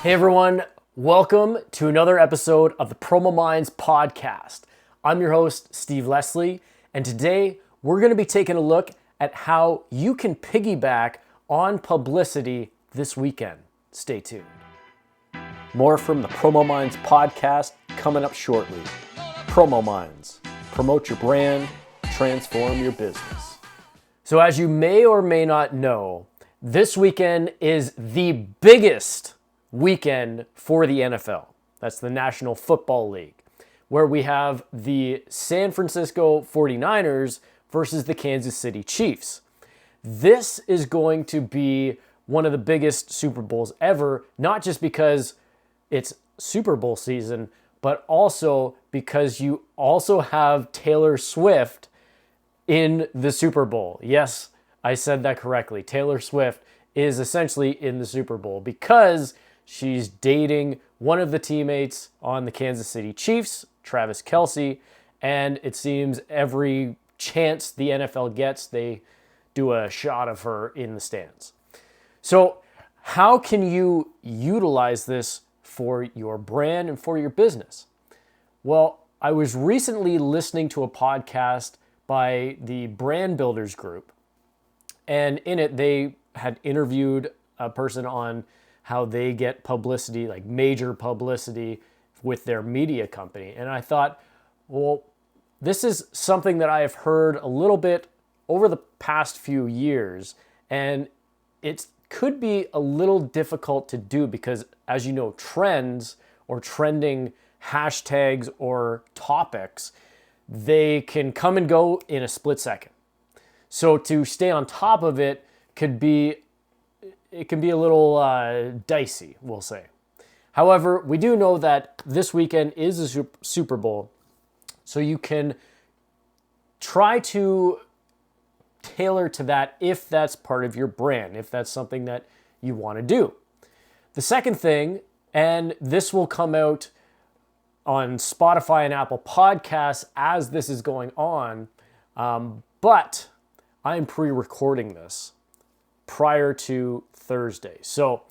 Hey everyone, welcome to another episode of the PromoMinds podcast. I'm your host, Steve Leslie, and today we're going to be taking a look at how you can piggyback on publicity this weekend. Stay tuned. More from the PromoMinds podcast coming up shortly. PromoMinds. Promote your brand, transform your business. So as you may or may not know, this weekend is the biggest weekend for the NFL. That's the National Football League, where we have the San Francisco 49ers versus the Kansas City Chiefs. This is going to be one of the biggest Super Bowls ever, not just because it's Super Bowl season, but also because you also have Taylor Swift in the Super Bowl. Yes, I said that correctly. Taylor Swift is essentially in the Super Bowl because she's dating one of the teammates on the Kansas City Chiefs, Travis Kelce, and it seems every chance the NFL gets, they do a shot of her in the stands. So how can you utilize this for your brand and for your business? Well, I was recently listening to a podcast by the Brand Builders Group, and in it they had interviewed a person on how they get publicity, like major publicity with their media company. And I thought, well, this is something that I have heard a little bit over the past few years, and it could be a little difficult to do because, as you know, trends or trending hashtags or topics, they can come and go in a split second. So to stay on top of it can be a little dicey, we'll say. However, we do know that this weekend is a Super Bowl, so you can try to tailor to that if that's part of your brand, if that's something that you want to do. The second thing, and this will come out on Spotify and Apple Podcasts as this is going on, but I'm pre-recording this prior to Thursday. So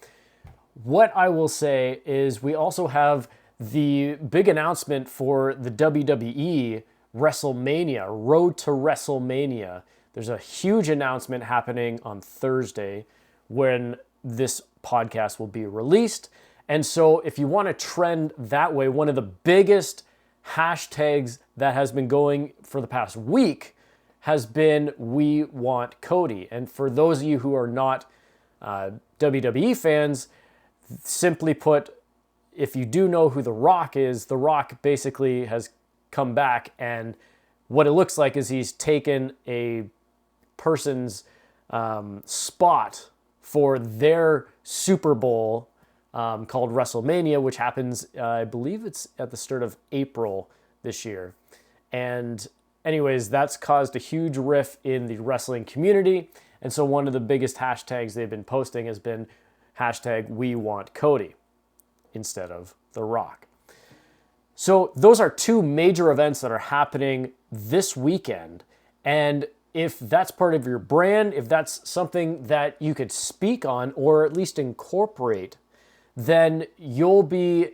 what I will say is we also have the big announcement for the WWE WrestleMania, Road to WrestleMania. There's a huge announcement happening on Thursday when this podcast will be released. And so if you want to trend that way, one of the biggest hashtags that has been going for the past week has been "We Want Cody." And for those of you who are not WWE fans, simply put, if you do know who The Rock is, The Rock basically has come back, and what it looks like is he's taken a person's spot for their Super Bowl called WrestleMania, which happens, I believe it's at the start of April this year. And anyways, that's caused a huge rift in the wrestling community. And so one of the biggest hashtags they've been posting has been hashtag "We Want Cody" instead of The Rock. So those are two major events that are happening this weekend. And if that's part of your brand, if that's something that you could speak on or at least incorporate, then you'll be,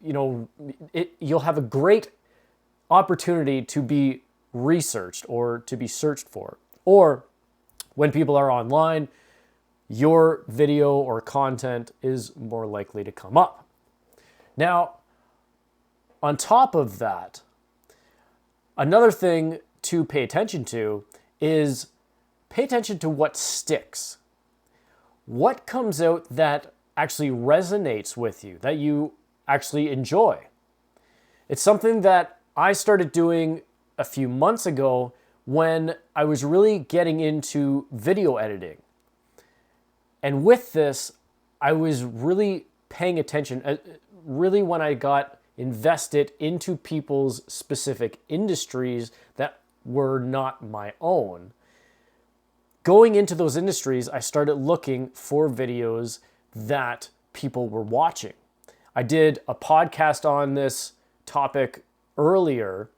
you'll have a great opportunity to be researched or to be searched for. Or when people are online, your video or content is more likely to come up. Now, on top of that, another thing to pay attention to is pay attention to what sticks. What comes out that actually resonates with you, that you actually enjoy. It's something that I started doing a few months ago when I was really getting into video editing. And with this, I was really paying attention, really when I got invested into people's specific industries that were not my own. Going into those industries, I started looking for videos that people were watching. I did a podcast on this topic earlier,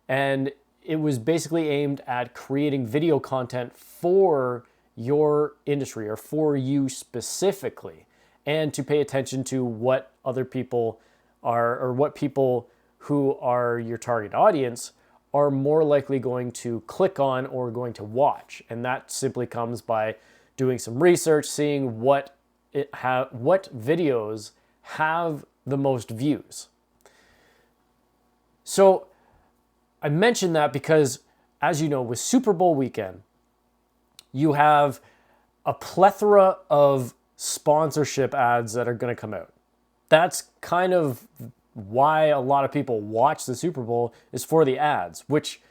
and it was basically aimed at creating video content for your industry or for you specifically. and to pay attention to what other people are, or what people who are your target audience are more likely going to click on or going to watch. And that simply comes by doing some research, seeing what videos have the most views. So I mention that because, as you know, with Super Bowl weekend, you have a plethora of sponsorship ads that are going to come out. That's kind of why a lot of people watch the Super Bowl, is for the ads, which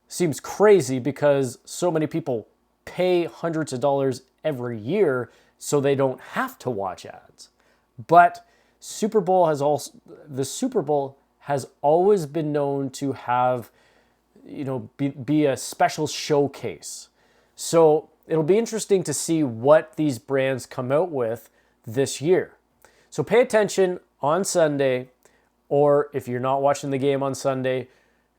seems crazy because so many people pay hundreds of dollars every year so they don't have to watch ads. But the Super Bowl has always been known to have, be a special showcase. So it'll be interesting to see what these brands come out with this year. So pay attention on Sunday, or if you're not watching the game on Sunday,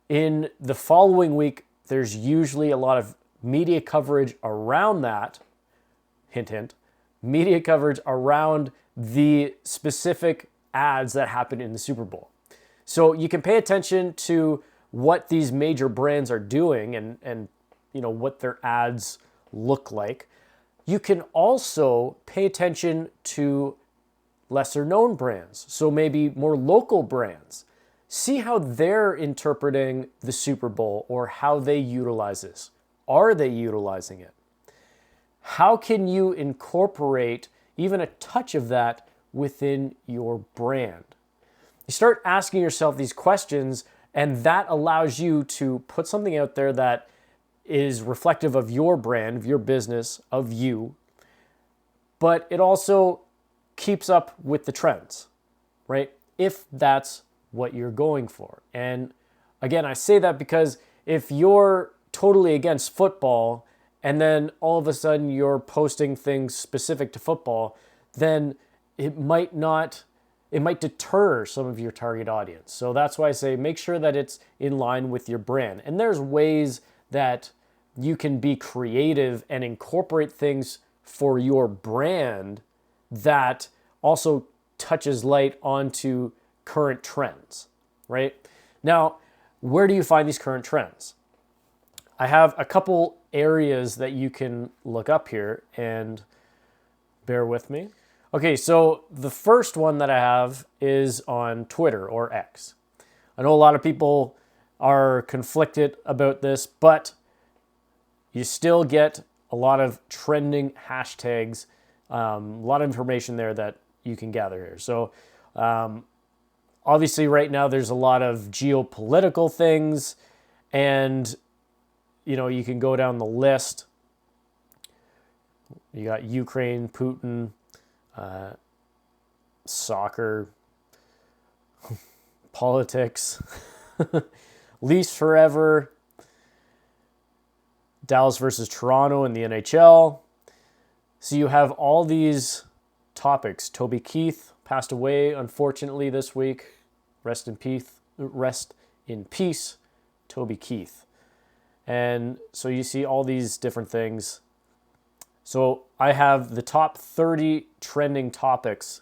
in the following week, there's usually a lot of media coverage around that. Hint, hint. Media coverage around the specific ads that happen in the Super Bowl. So you can pay attention to what these major brands are doing and what their ads look like. You can also pay attention to lesser known brands, so maybe more local brands. See how they're interpreting the Super Bowl or how they utilize this. Are they utilizing it? How can you incorporate even a touch of that within your brand? You start asking yourself these questions, and that allows you to put something out there that is reflective of your brand, of your business, of you, but it also keeps up with the trends, right? If that's what you're going for. And again, I say that because if you're totally against football and then all of a sudden you're posting things specific to football, then it might deter some of your target audience. So that's why I say make sure that it's in line with your brand. And there's ways that you can be creative and incorporate things for your brand that also touches light onto current trends, right? Now, where do you find these current trends? I have a couple areas that you can look up here, and bear with me. Okay, so the first one that I have is on Twitter, or X. I know a lot of people are conflicted about this, but you still get a lot of trending hashtags, a lot of information there that you can gather here. So obviously right now there's a lot of geopolitical things, and you can go down the list. You got Ukraine, Putin, soccer, politics, Leafs forever, Dallas versus Toronto in the NHL. So you have all these topics. Toby Keith passed away, unfortunately, this week. Rest in peace, Toby Keith. And so you see all these different things. So I have the top 30 trending topics.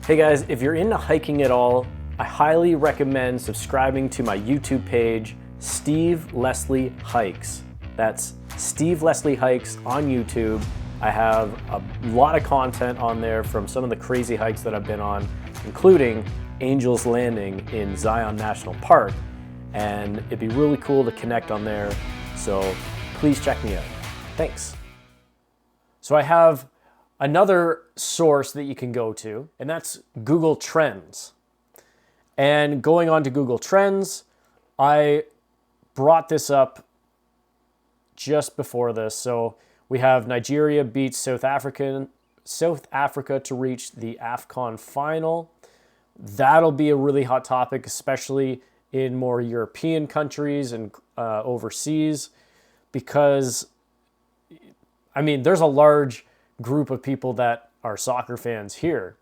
Hey guys, if you're into hiking at all, I highly recommend subscribing to my YouTube page, Steve Leslie Hikes. That's Steve Leslie Hikes on YouTube. I have a lot of content on there from some of the crazy hikes that I've been on, including Angel's Landing in Zion National Park. And it'd be really cool to connect on there. So please check me out. Thanks. So I have another source that you can go to, and that's Google Trends. And going on to Google Trends, I brought this up just before this. So we have Nigeria beats South Africa to reach the AFCON final. That'll be a really hot topic, especially in more European countries and overseas, because there's a large group of people that are soccer fans here,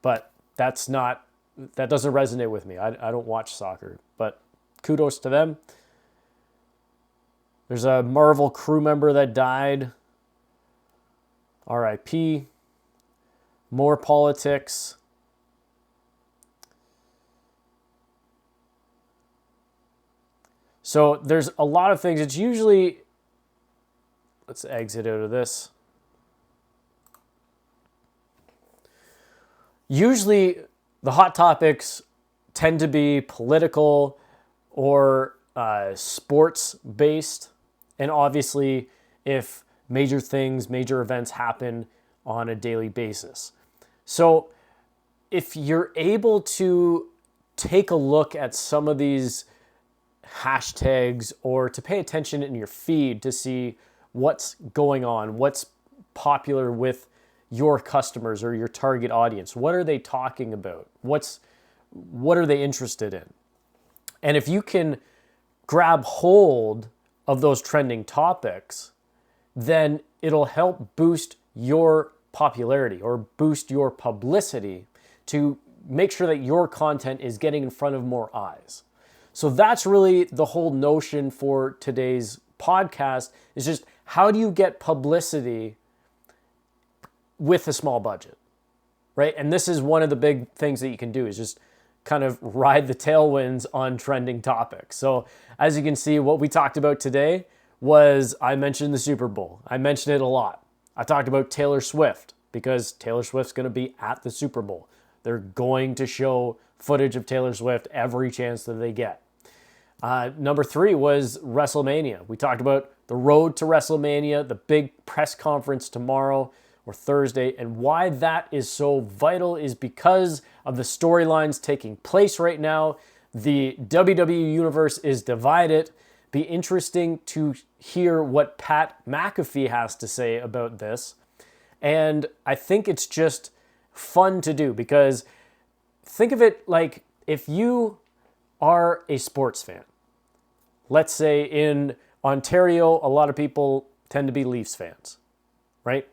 but that doesn't resonate with me. I don't watch soccer, but kudos to them. There's a Marvel crew member that died. RIP, more politics. So there's a lot of things. It's usually, let's exit out of this. Usually the hot topics tend to be political or sports based. And obviously if major things, major events happen on a daily basis. So if you're able to take a look at some of these hashtags or to pay attention in your feed to see what's going on, what's popular with your customers or your target audience, what are they talking about? What are they interested in? And if you can grab hold of those trending topics, then it'll help boost your popularity or boost your publicity to make sure that your content is getting in front of more eyes. So that's really the whole notion for today's podcast, is just how do you get publicity with a small budget, right? And this is one of the big things that you can do, is just kind of ride the tailwinds on trending topics. So as you can see, what we talked about today was, I mentioned the Super Bowl. I mentioned it a lot. I talked about Taylor Swift because Taylor Swift's going to be at the Super Bowl. They're going to show footage of Taylor Swift every chance that they get. Number 3 was WrestleMania. We talked about the Road to WrestleMania, the big press conference tomorrow or Thursday, and why that is so vital is because of the storylines taking place right now. The WWE universe is divided. Be interesting to hear what Pat McAfee has to say about this. And I think it's just fun to do, because think of it like if you are a sports fan. Let's say in Ontario, a lot of people tend to be Leafs fans, right?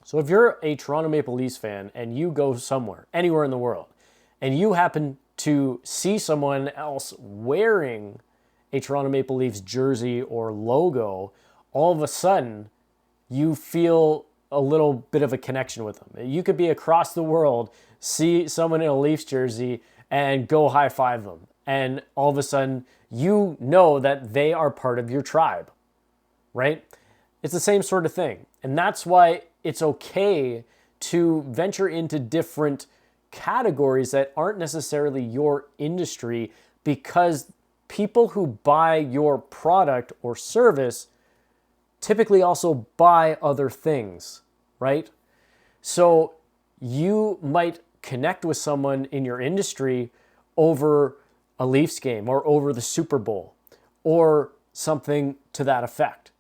So if you're a Toronto Maple Leafs fan and you go somewhere, anywhere in the world, and you happen to see someone else wearing a Toronto Maple Leafs jersey or logo, all of a sudden you feel a little bit of a connection with them. You could be across the world, see someone in a Leafs jersey and go high five them. And all of a sudden you know that they are part of your tribe, right? It's the same sort of thing. And that's why it's okay to venture into different categories that aren't necessarily your industry, because people who buy your product or service typically also buy other things, right? So you might connect with someone in your industry over a Leafs game or over the Super Bowl or something to that effect.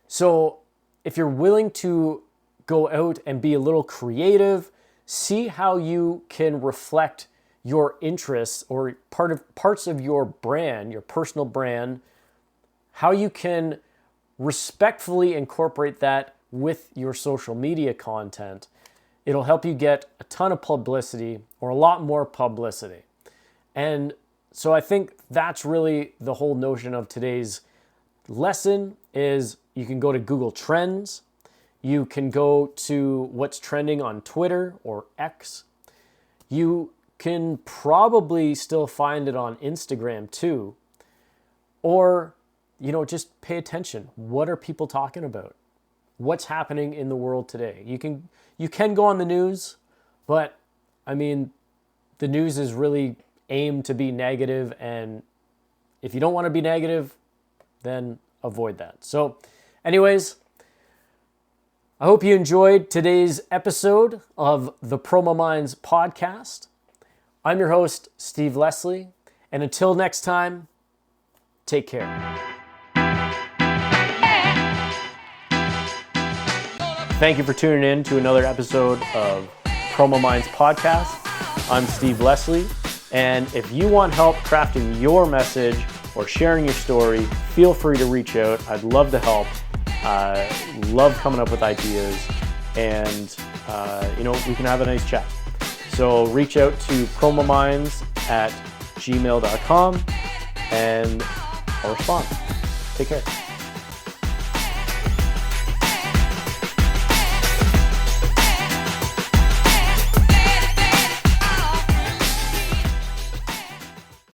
So if you're willing to go out and be a little creative, see how you can reflect your interests or parts of your brand, your personal brand, how you can respectfully incorporate that with your social media content. It'll help you get a ton of publicity, or a lot more publicity. And so I think that's really the whole notion of today's lesson, is you can go to Google Trends, you can go to what's trending on Twitter or X. You can probably still find it on Instagram too. Or, just pay attention. What are people talking about? What's happening in the world today? You can go on the news, but the news is really aimed to be negative, and if you don't want to be negative, then avoid that. So anyways, I hope you enjoyed today's episode of the PromoMinds podcast. I'm your host, Steve Leslie, and until next time, take care. Thank you for tuning in to another episode of PromoMinds podcast. I'm Steve Leslie, and if you want help crafting your message or sharing your story, feel free to reach out. I'd love to help. Love coming up with ideas, and we can have a nice chat. So reach out to promominds@gmail.com and I'll respond. Take care.